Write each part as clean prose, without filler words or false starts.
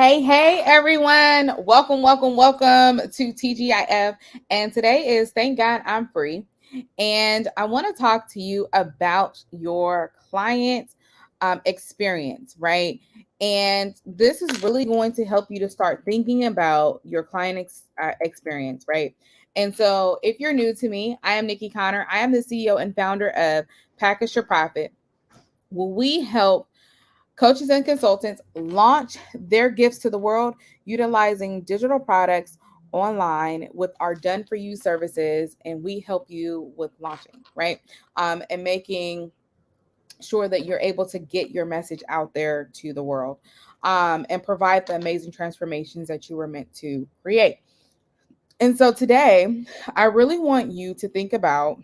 Hey, everyone. Welcome to TGIF. And today is Thank God I'm Free. And I want to talk to you about your client experience, right? And this is really going to help you to start thinking about your experience, right? And so, if you're new to me, I am Nikki Connor. I am the CEO and founder of Package Your Profit. Will we help coaches and consultants launch their gifts to the world utilizing digital products online with our done for you services, and we help you with launching, right? And making sure that you're able to get your message out there to the world, and provide the amazing transformations that you were meant to create. And so today, I really want you to think about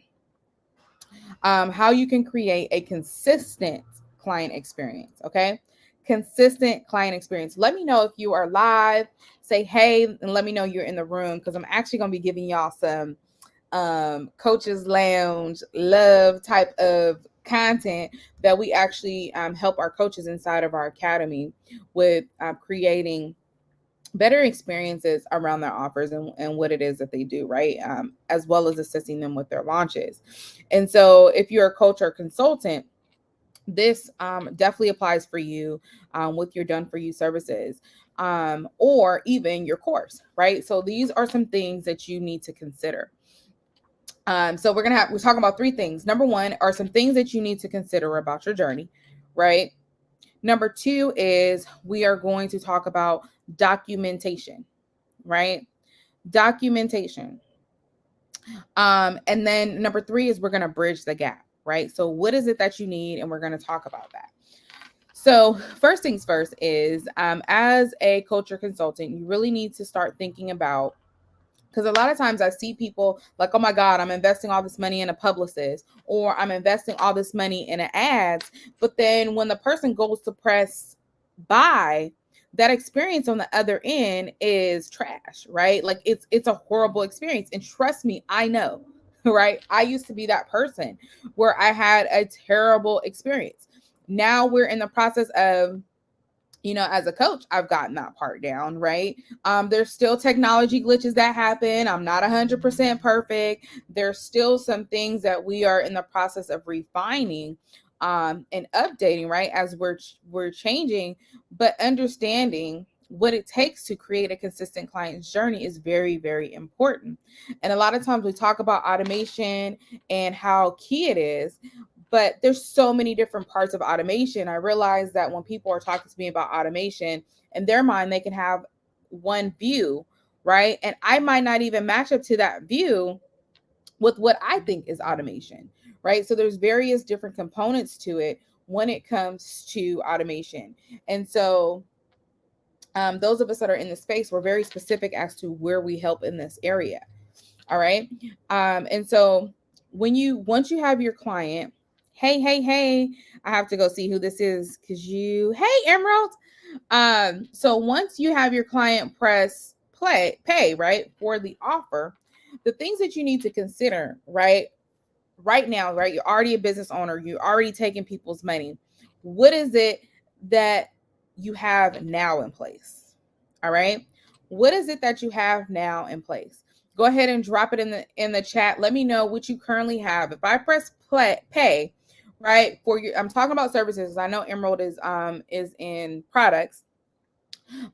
how you can create a consistent client experience. Okay. Consistent client experience. Let me know if you are live. Say hey, and let me know you're in the room because I'm actually going to be giving y'all some coaches lounge love type of content that we actually help our coaches inside of our academy with creating better experiences around their offers and what it is that they do, right? As well as assisting them with their launches. And so, if you're a coach or consultant, this definitely applies for you with your done for you services, or even your course, right? So, these are some things that you need to consider. So we're talking about three things. Number one are some things that you need to consider about your journey, right? Number two is we are going to talk about documentation, right? Documentation. And then number three is we're going to bridge the gap, right? So what is it that you need? And we're going to talk about that. So first things first is as a coach or consultant, you really need to start thinking about, because a lot of times I see people like, oh my God, I'm investing all this money in a publicist, or I'm investing all this money in an ads. But then when the person goes to press buy, that experience on the other end is trash, right? Like it's a horrible experience. And trust me, I know, right? I used to be that person where I had a terrible experience. Now we're in the process of, as a coach, I've gotten that part down, right? There's still technology glitches that happen. I'm not 100% perfect. There's still some things that we are in the process of refining and updating, right? As we're changing, but understanding what it takes to create a consistent client's journey is very, very important. And a lot of times we talk about automation and how key it is, but there's so many different parts of automation. I realize that when people are talking to me about automation, in their mind, they can have one view, right? And I might not even match up to that view with what I think is automation, right? So there's various different components to it when it comes to automation. And so those of us that are in the space, we're very specific as to where we help in this area. All right. And so once you have your client, hey, I have to go see who this is because hey, Emerald. So once you have your client press pay, right, for the offer, the things that you need to consider, right now, right, you're already a business owner, you're already taking people's money. What is it that you have now in place? All right. What is it that you have now in place? Go ahead and drop it in the chat. Let me know what you currently have. If I press pay, right, for your, I'm talking about services. I know Emerald is in products,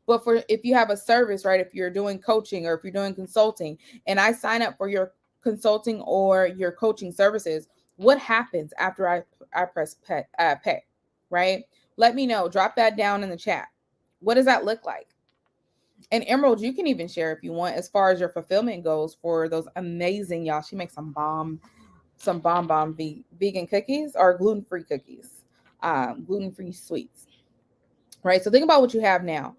but for if you have a service, right, if you're doing coaching or if you're doing consulting, and I sign up for your consulting or your coaching services, what happens after I press pay, right? Let me know. Drop that down in the chat. What does that look like? And Emerald, you can even share if you want as far as your fulfillment goes for those amazing, y'all. She makes some bomb vegan cookies or gluten-free cookies, gluten-free sweets, right? So think about what you have now,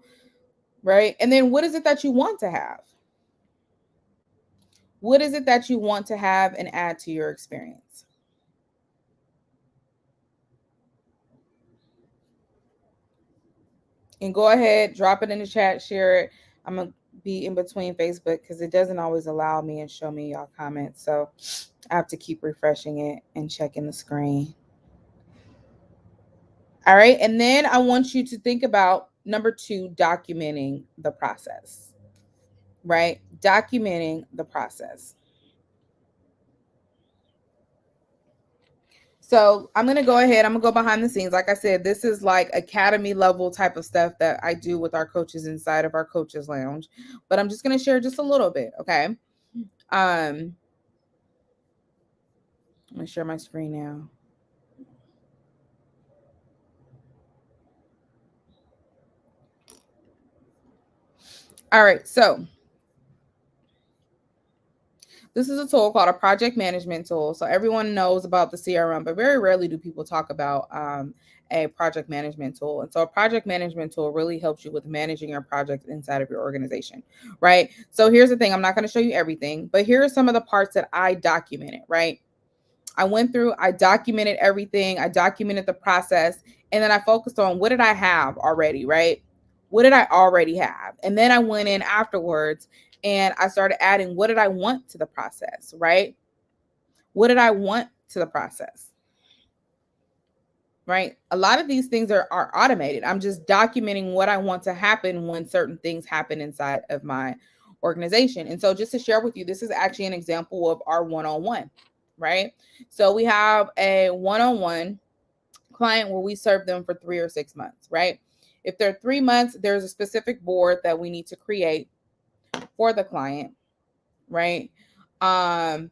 right? And then what is it that you want to have? What is it that you want to have and add to your experience? And go ahead, drop it in the chat, share it. I'm going to be in between Facebook because it doesn't always allow me and show me y'all comments. So I have to keep refreshing it and checking the screen. All right. And then I want you to think about number two, documenting the process, right? Documenting the process. So I'm going to go ahead. I'm going to go behind the scenes. Like I said, this is like academy level type of stuff that I do with our coaches inside of our coaches lounge. But I'm just going to share just a little bit. Okay. I'm going to share my screen now. All right. So this is a tool called a project management tool. So everyone knows about the CRM, but very rarely do people talk about a project management tool. And so a project management tool really helps you with managing your projects inside of your organization, right? So here's the thing. I'm not going to show you everything, but here are some of the parts that I documented, right? I went through, I documented everything. I documented the process, and then I focused on what did I have already, right? What did I already have? And then I went in afterwards and I started adding what did I want to the process, right? What did I want to the process? Right? A lot of these things are automated. I'm just documenting what I want to happen when certain things happen inside of my organization. And so just to share with you, this is actually an example of our one-on-one, right? So we have a one-on-one client where we serve them for 3 or 6 months, right? If they're 3 months, there's a specific board that we need to create for the client, right? And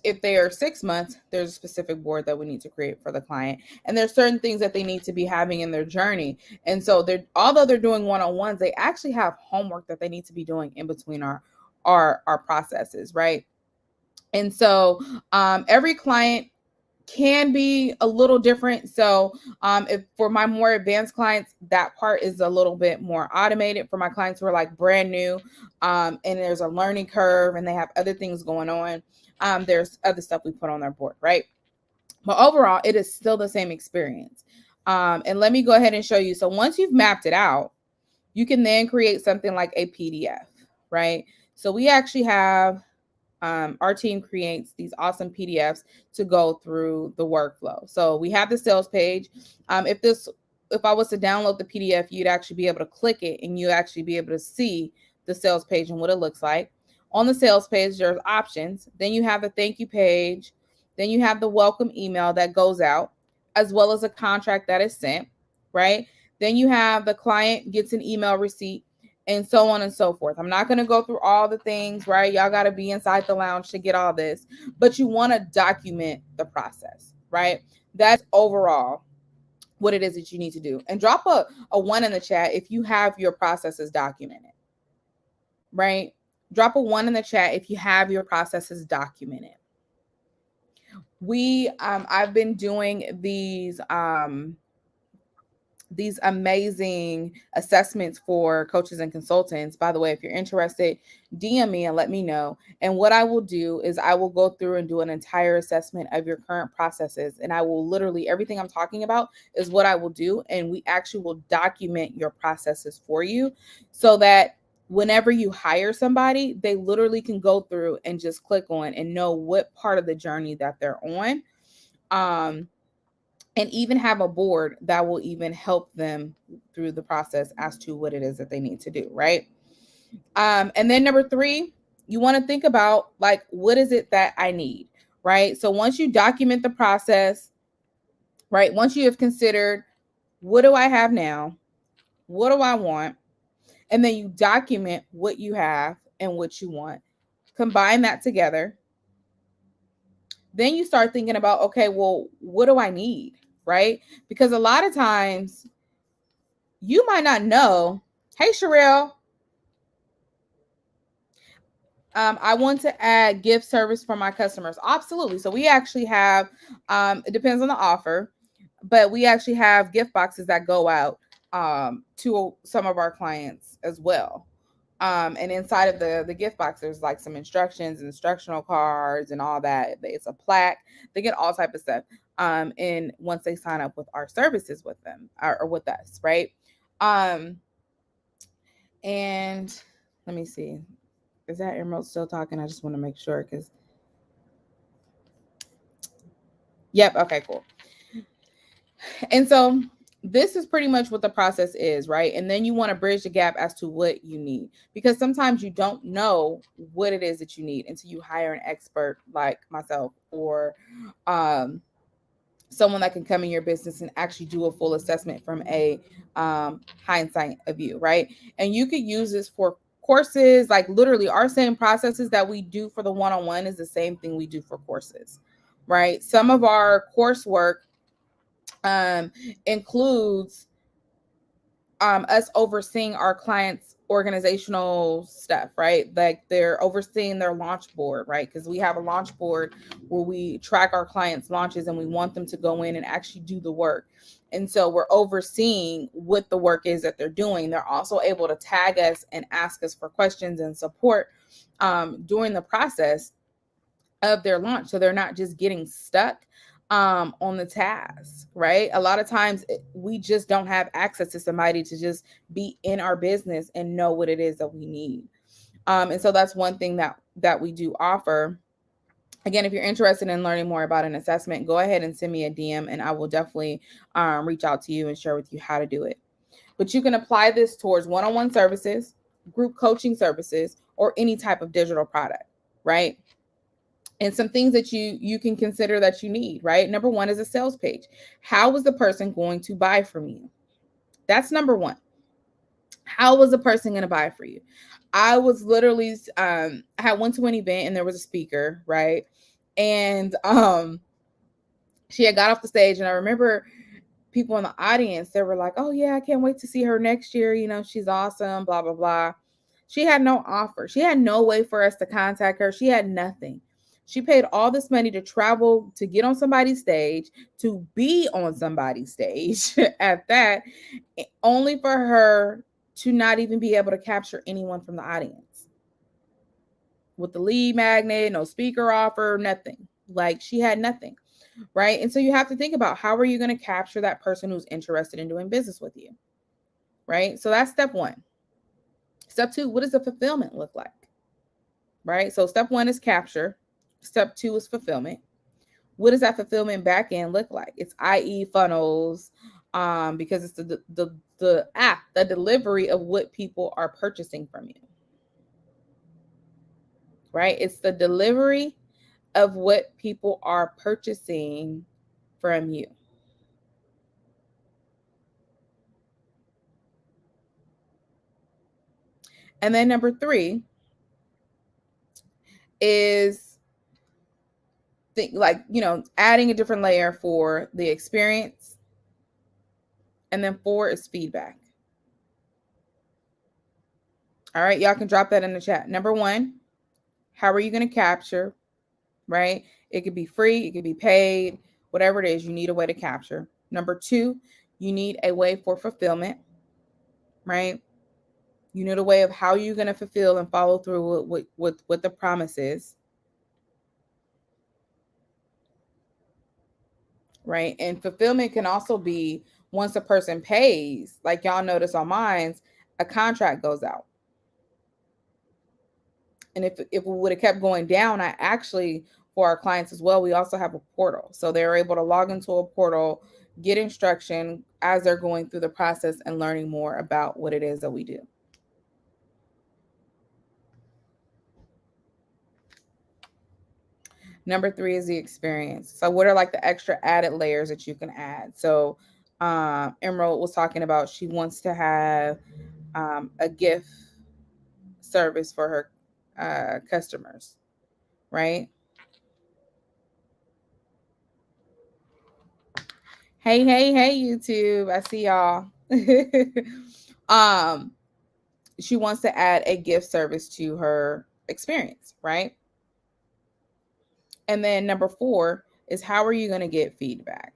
if they are 6 months, there's a specific board that we need to create for the client. And there's certain things that they need to be having in their journey. And so they're, although they're doing one-on-ones, they actually have homework that they need to be doing in between our processes, right? And so every client can be a little different. So if for my more advanced clients, that part is a little bit more automated. For my clients who are like brand new and there's a learning curve and they have other things going on, there's other stuff we put on their board, right? But overall, it is still the same experience. And let me go ahead and show you. So once you've mapped it out, you can then create something like a PDF, right? So we actually have our team creates these awesome PDFs to go through the workflow. So we have the sales page. If I was to download the PDF, you'd actually be able to click it and you actually be able to see the sales page and what it looks like. On the sales page, there's options. Then you have the thank you page. Then you have the welcome email that goes out, as well as a contract that is sent, right? Then you have the client gets an email receipt and so on and so forth. I'm not going to go through all the things, right? Y'all got to be inside the lounge to get all this, but you want to document the process, right? That's overall what it is that you need to do. And drop a one in the chat if you have your processes documented, right? Drop a one in the chat if you have your processes documented. I've been doing these amazing assessments for coaches and consultants. By the way, if you're interested, DM me and let me know. And what I will do is I will go through and do an entire assessment of your current processes. And I will literally, everything I'm talking about is what I will do. And we actually will document your processes for you so that whenever you hire somebody, they literally can go through and just click on and know what part of the journey that they're on. And even have a board that will even help them through the process as to what it is that they need to do, right? And then number three, you want to think about like, what is it that I need, right? So once you document the process, right? Once you have considered, what do I have now? What do I want? And then you document what you have and what you want. Combine that together. Then you start thinking about, okay, well, what do I need? Right? Because a lot of times you might not know. Hey, Sherelle, I want to add gift service for my customers. Absolutely. So we actually have, it depends on the offer, but we actually have gift boxes that go out to some of our clients as well. And inside of the gift box, there's like some instructions, instructional cards, and all that. It's a plaque. They get all type of stuff. And once they sign up with our services with them or with us, right? And let me see. Is that Emerald still talking? I just want to make sure because. Yep. Okay. Cool. And so this is pretty much what the process is, right? And then you want to bridge the gap as to what you need, because sometimes you don't know what it is that you need until you hire an expert like myself, or um, someone that can come in your business and actually do a full assessment from a hindsight of you, right? And you could use this for courses, like literally our same processes that we do for the one-on-one is the same thing we do for courses, right? Some of our coursework includes us overseeing our clients' organizational stuff, right? Like they're overseeing their launch board, right? Because we have a launch board where we track our clients' launches and we want them to go in and actually do the work. And so we're overseeing what the work is that they're doing. They're also able to tag us and ask us for questions and support during the process of their launch, so they're not just getting stuck on the task, right? A lot of times we just don't have access to somebody to just be in our business and know what it is that we need. And so that's one thing that we do offer. Again, if you're interested in learning more about an assessment, go ahead and send me a DM and I will definitely reach out to you and share with you how to do it. But you can apply this towards one-on-one services, group coaching services, or any type of digital product, right? And some things that you can consider that you need, right? Number one is a sales page. How is the person going to buy from you? That's number one. How was the person going to buy for you? I was literally I had went to an event and there was a speaker, right? And she had got off the stage, and I remember people in the audience, they were like, "Oh yeah, I can't wait to see her next year. You know, she's awesome, blah blah blah." She had no offer. She had no way for us to contact her. She had nothing. She paid all this money to travel, to get on somebody's stage, to be on somebody's stage at that, only for her to not even be able to capture anyone from the audience with the lead magnet, no speaker offer, nothing. Like she had nothing, right? And so you have to think about, how are you going to capture that person who's interested in doing business with you, right? So that's step one. Step two, what does the fulfillment look like, right? So step one is capture. Step two is fulfillment. What does that fulfillment back end look like? It's i.e. funnels, because it's the delivery of what people are purchasing from you, right? It's the delivery of what people are purchasing from you. And then number three is adding a different layer for the experience. And then four is feedback. All right, y'all can drop that in the chat. Number one, how are you going to capture, right? It could be free, it could be paid, whatever it is, you need a way to capture. Number two, you need a way for fulfillment, right? You need a way of how you're going to fulfill and follow through with the promises, right? And fulfillment can also be, once a person pays, like y'all notice on mine, a contract goes out. And if we would have kept going down, I actually, for our clients as well, we also have a portal. So they're able to log into a portal, get instruction as they're going through the process and learning more about what it is that we do. Number three is the experience. So what are like the extra added layers that you can add? So Emerald was talking about, she wants to have a gift service for her customers, right? Hey, YouTube. I see y'all. um, she wants to add a gift service to her experience, right? And then number four is, how are you going to get feedback?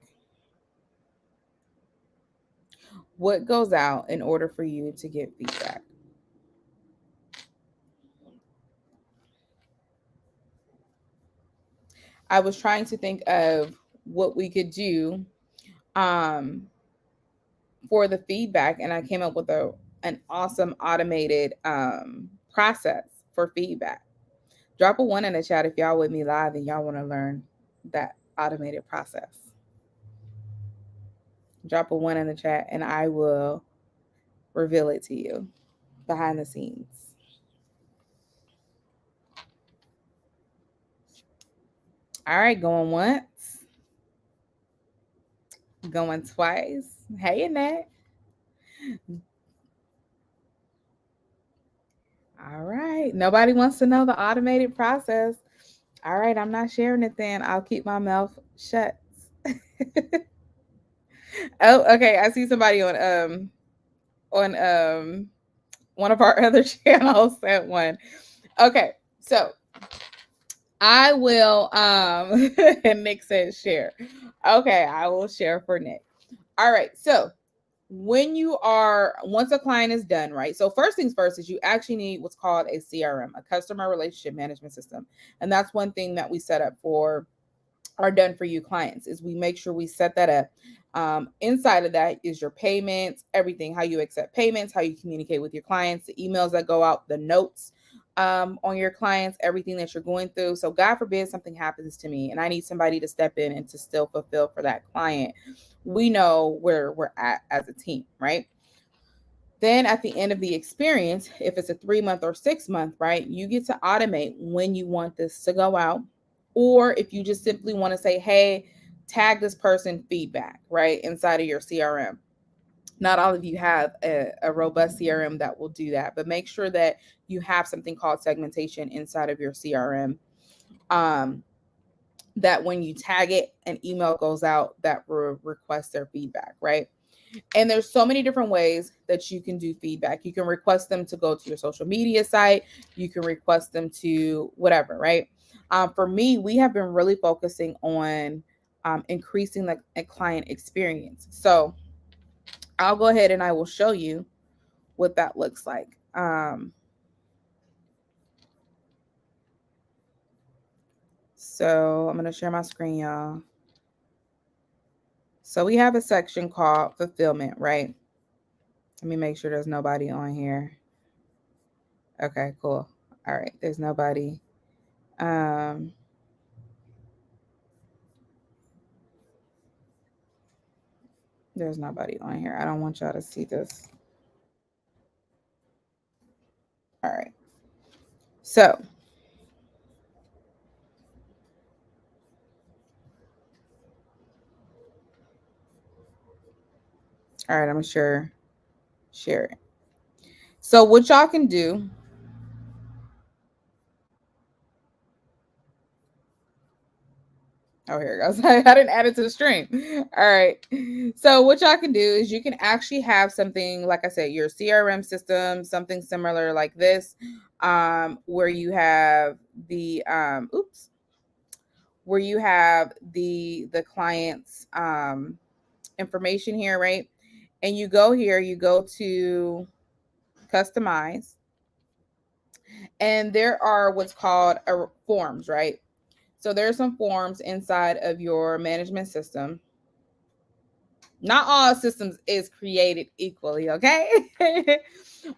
What goes out in order for you to get feedback? I was trying to think of what we could do um, for the feedback, and I came up with an awesome automated process for feedback. Drop a one in the chat if y'all with me live and y'all want to learn that automated process. Drop a one in the chat and I will reveal it to you behind the scenes. All right, going once, going twice. Hey, Annette. All right. Nobody wants to know the automated process. All right, I'm not sharing it then. I'll keep my mouth shut. Oh, okay. I see somebody on one of our other channels sent one. Okay, so I will and Nick says share. Okay, I will share for Nick. All right, so once a client is done, right? So first things first is you actually need what's called a CRM, a customer relationship management system. And that's one thing that we set up for our done for you clients is we make sure we set that up. Inside of that is your payments, everything, how you accept payments, how you communicate with your clients, the emails that go out, the notes on your clients, everything that you're going through. So God forbid something happens to me and I need somebody to step in and to still fulfill for that client. We know where we're at as a team, right? Then at the end of the experience, if it's a 3 month or 6 month, right, you get to automate when you want this to go out. Or if you just simply want to say, hey, tag this person feedback, right, inside of your CRM. Not all of you have a robust CRM that will do that, but make sure that you have something called segmentation inside of your CRM. That when you tag it, an email goes out that requests their feedback, right? And there's so many different ways that you can do feedback. You can request them to go to your social media site. You can request them to whatever, right? For me, we have been really focusing on increasing the client experience. So I'll go ahead and I will show you what that looks like. So I'm going to share my screen, y'all. So we have a section called fulfillment, right? Let me make sure there's nobody on here. Okay, cool. All right, there's nobody. There's nobody on here. I don't want y'all to see this. All right. So all right, I'm sure share it. So what y'all can do. Oh, here it goes. I didn't add it to the stream. All right. So what y'all can do is you can actually have something, like I said, your CRM system, something similar like this, where you have the where you have the client's information here, right? And you go here, you go to customize, and there are what's called forms, right? So there's some forms inside of your management system. Not all systems is created equally, okay?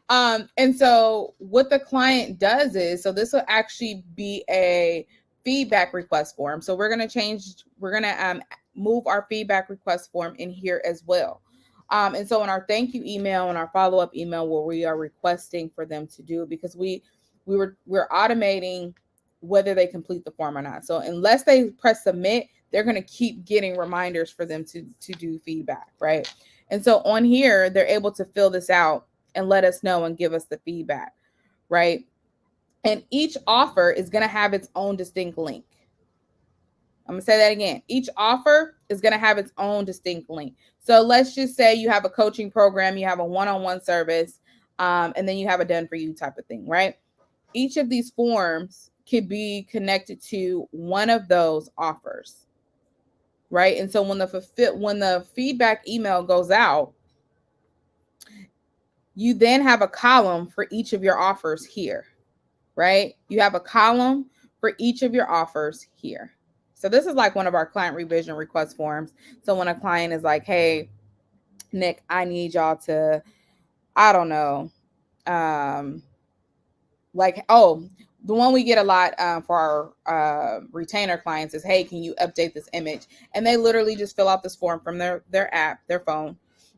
And so what the client does is, so this will actually be a feedback request form. So we're gonna move our feedback request form in here as well. And so in our thank you email and our follow-up email, where we are requesting for them to do, because we're automating whether they complete the form or not. So unless they press submit, they're going to keep getting reminders for them to do feedback, right? And so on here, they're able to fill this out and let us know and give us the feedback, right? And each offer is going to have its own distinct link. I'm going to say that again. Each offer is going to have its own distinct link. So let's just say you have a coaching program, you have a one-on-one service, and then you have a done for you type of thing, right? Each of these forms could be connected to one of those offers, right? And so when the feedback email goes out, you then have a column for each of your offers here, right? You have a column for each of your offers here. So this is like one of our client revision request forms. So when a client is like, hey, Nick, I need y'all to, I don't know, Like, oh, the one we get a lot for our retainer clients is, hey, can you update this image? And they literally just fill out this form from their app, their phone.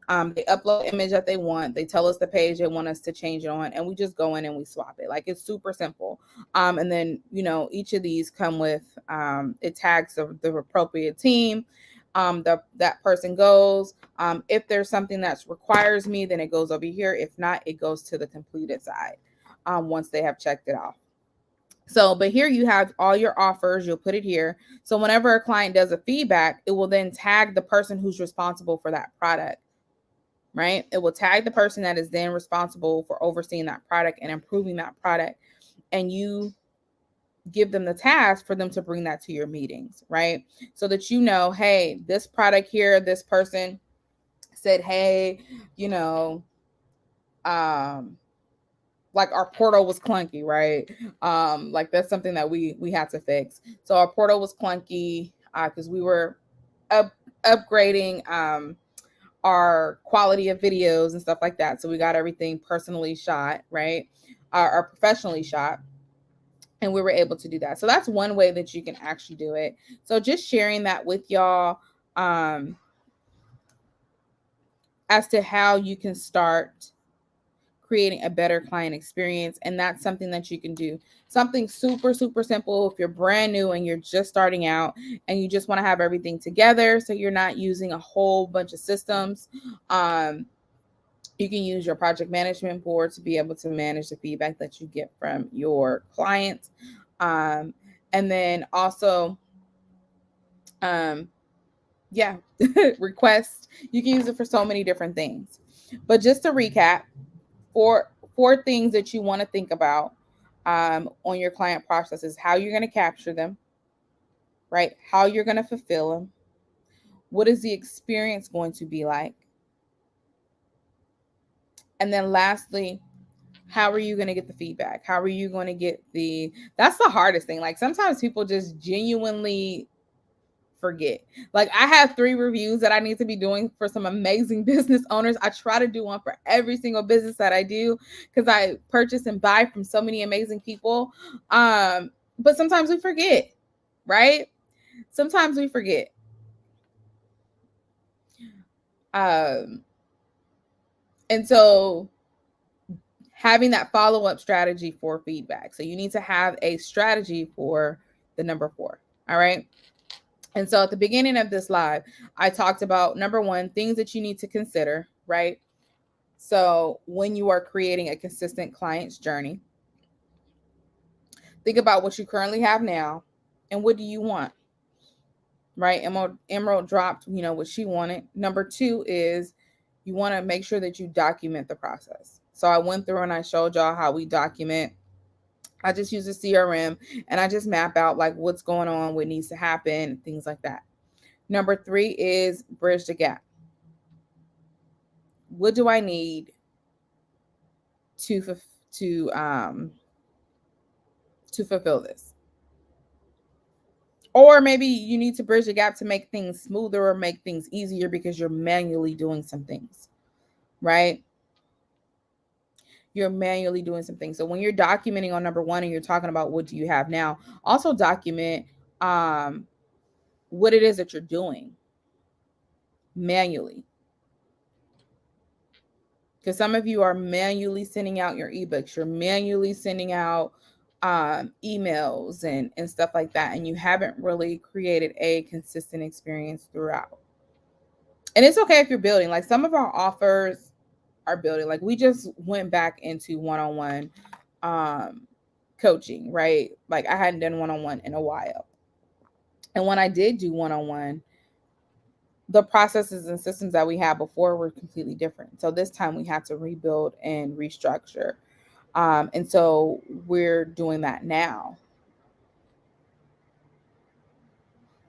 They upload the image that they want. They tell us the page they want us to change it on, and we just go in and we swap it. Like, it's super simple. And then, each of these come with it tags the appropriate team. That person goes. If there's something that requires me, then it goes over here. If not, it goes to the completed side once they have checked it off. So, but here you have all your offers. You'll put it here. So whenever a client does a feedback, it will then tag the person who's responsible for that product, right? It will tag the person that is then responsible for overseeing that product and improving that product. And you give them the task for them to bring that to your meetings, right? So that hey, this product here, this person said, hey, like our portal was clunky, right? Like that's something that we had to fix. So our portal was clunky because we were upgrading our quality of videos and stuff like that. So we got everything personally shot, right? Or professionally shot. And we were able to do that. So that's one way that you can actually do it. So just sharing that with y'all as to how you can start creating a better client experience. And that's something that you can do. Something super, super simple. If you're brand new and you're just starting out and you just want to have everything together, so you're not using a whole bunch of systems, you can use your project management board to be able to manage the feedback that you get from your clients. And then also, requests. You can use it for so many different things. But just to recap, four things that you want to think about on your client processes: how you're going to capture them, right? How you're going to fulfill them. What is the experience going to be like? And then lastly, how are you going to get the feedback? How are you going to get that's the hardest thing. Like sometimes people just genuinely forget. Like I have 3 reviews that I need to be doing for some amazing business owners. I try to do one for every single business that I do because I purchase and buy from so many amazing people. But sometimes we forget, right? Sometimes we forget. And so having that follow-up strategy for feedback. So you need to have a strategy for the number 4. All right. And so at the beginning of this live, I talked about number 1, things that you need to consider, right? So when you are creating a consistent client's journey, think about what you currently have now and what do you want, right? Emerald dropped, what she wanted. Number 2 is you want to make sure that you document the process. So I went through and I showed y'all how we document. I just use a CRM and I just map out like what's going on, what needs to happen, things like that. Number 3 is bridge the gap. What do I need to fulfill this? Or maybe you need to bridge the gap to make things smoother or make things easier because you're manually doing some things, right? You're manually doing some things. So when you're documenting on number 1 and you're talking about what do you have now, also document what it is that you're doing manually. Because some of you are manually sending out your ebooks, you're manually sending out emails and stuff like that, and you haven't really created a consistent experience throughout. And it's okay if you're building. Like some of our offers are building. Like we just went back into one-on-one coaching, right? Like I hadn't done one-on-one in a while. And when I did do one-on-one, the processes and systems that we had before were completely different. So this time we had to rebuild and restructure. And so we're doing that now.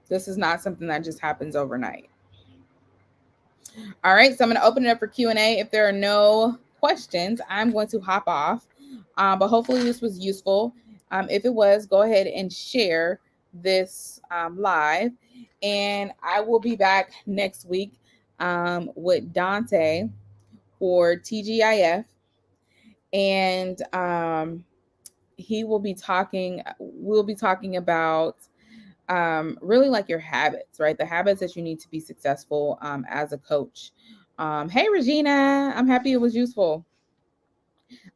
This is not something that just happens overnight. All right, so I'm going to open it up for Q&A. If there are no questions, I'm going to hop off. But hopefully this was useful. If it was, go ahead and share this live. And I will be back next week with Dante for TGIF. And we'll be talking about really like your habits, right? The habits that you need to be successful as a coach. Hey, Regina, I'm happy it was useful.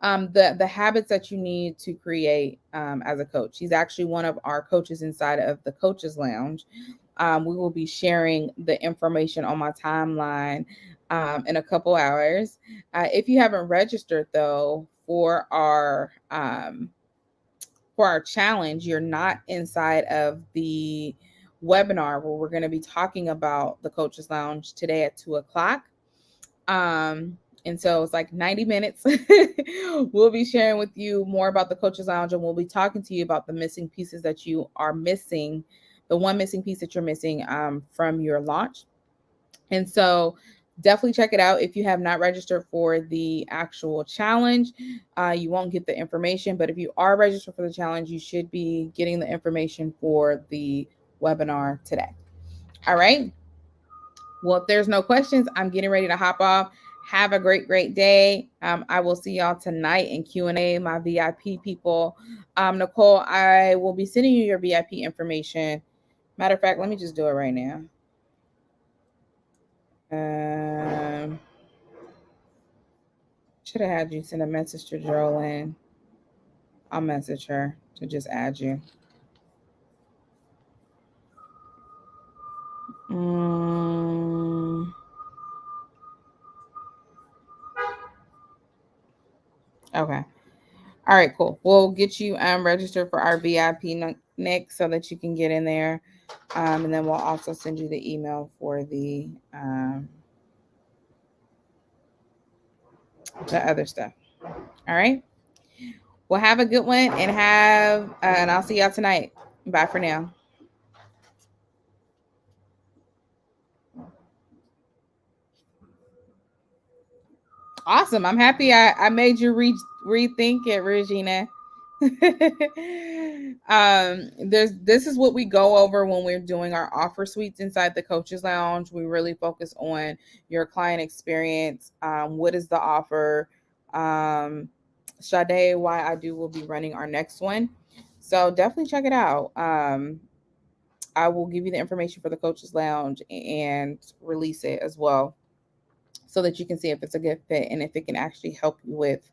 The habits that you need to create as a coach. He's actually one of our coaches inside of the Coaches Lounge. We will be sharing the information on my timeline in a couple hours. If you haven't registered though for our challenge, you're not inside of the webinar where we're going to be talking about the Coaches Lounge today at 2 o'clock. And so it's like 90 minutes. We'll be sharing with you more about the Coaches Lounge, and we'll be talking to you about the missing pieces that you are missing, the one missing piece that you're missing from your launch. And so definitely check it out. If you have not registered for the actual challenge, you won't get the information. But if you are registered for the challenge, you should be getting the information for the webinar today. All right. Well, if there's no questions, I'm getting ready to hop off. Have a great day. I will see y'all tonight in Q&A, my VIP people. Nicole, I will be sending you your VIP information. Matter of fact, let me just do it right now. Should have had you send a message to Jolene. I'll message her to just add you. Okay. All right, cool. We'll get you registered for our VIP next so that you can get in there. And then we'll also send you the email for the other stuff. All right. Well, have a good one and I'll see y'all tonight. Bye for now. Awesome. I'm happy I made you rethink it, Regina. This is what we go over when we're doing our offer suites inside the Coaches Lounge. We really focus on your client experience. What is the offer? Sade, why I do will be running our next one. So definitely check it out. I will give you the information for the Coaches Lounge and release it as well so that you can see if it's a good fit and if it can actually help you with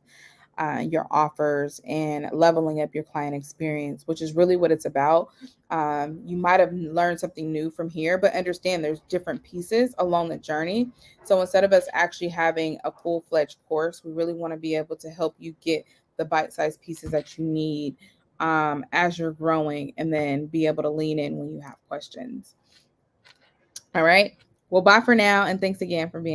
your offers and leveling up your client experience, which is really what it's about. You might have learned something new from here, but understand there's different pieces along the journey. So instead of us actually having a full-fledged course, we really want to be able to help you get the bite-sized pieces that you need as you're growing, and then be able to lean in when you have questions. All right. Well, bye for now, and thanks again for being